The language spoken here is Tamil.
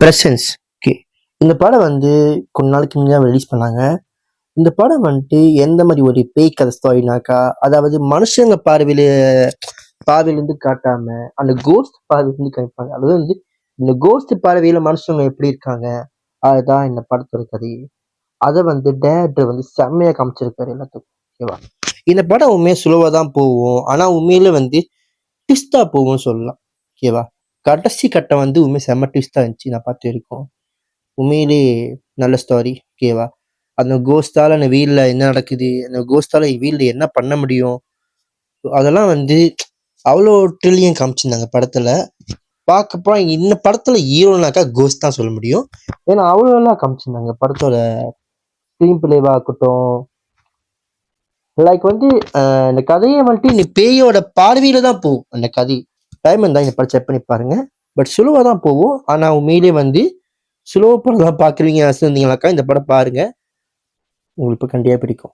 பிரசன்ஸ். ஓகே. இந்த படம் வந்து கொஞ்ச நாளைக்கு முன்னாடி ரிலீஸ் பண்ணாங்க. இந்த படம் வந்துட்டு எந்த மாதிரி ஒரு பேய் கதை ஸ்டோரினாக்கா, அதாவது மனுஷங்க பார்வையிலிருந்து காட்டாம, அந்த கோஸ்ட் பார்வையிலிருந்து காமிப்பாங்க. அதாவது வந்து இந்த கோஸ்ட் பார்வையில மனுஷங்க எப்படி இருக்காங்க, அதுதான் இந்த படத்தோட கதை. அதை வந்து டேரக்டர் வந்து செம்மையா காமிச்சிருக்காரு எல்லாத்துக்கும். ஓகேவா? இந்த படம் உண்மையா ஸ்லோவா தான் போகும். ஆனா உண்மையில வந்து ட்விஸ்டா போகும்னு சொல்லலாம். ஓகேவா? கடைசி கட்டம் வந்து உண்மையை செம்ம ட்விஸ்டா இருந்துச்சு நான் பார்த்த வரைக்கும். உண்மையிலே நல்ல ஸ்டோரி. ஓகேவா? அந்த கோஸ்டால அந்த வீல்ல என்ன நடக்குது, அந்த கோஸ்டால வீல்ல என்ன பண்ண முடியும், அதெல்லாம் வந்து அவ்வளோ ட்ரில்லியம் காமிச்சிருந்தாங்க படத்துல. பார்க்கப்போ இந்த படத்துல ஹீரோனாக்கா கோஸ்ட் தான் சொல்ல முடியும். ஏன்னா அவ்வளோ எல்லாம் காமிச்சிருந்தாங்க படத்தோட ஸ்க்ரீன் பிளேவா இருக்கட்டும். லைக் வந்து இந்த கதையை வந்துட்டு இந்த பேயோட பார்வையில தான் போகும் அந்த கதை. டைம் இருந்தால் இந்த படம் செக் பண்ணி பாருங்க. பட் ஸ்லோவாக தான் போகும். ஆனால் உண்மையிலே வந்து ஸ்லோ படம் தான் பார்க்குறீங்க இருந்தீங்கனாக்கா இந்த படம் பாருங்க, உங்களுக்கு கண்டிப்பாக பிடிக்கும்.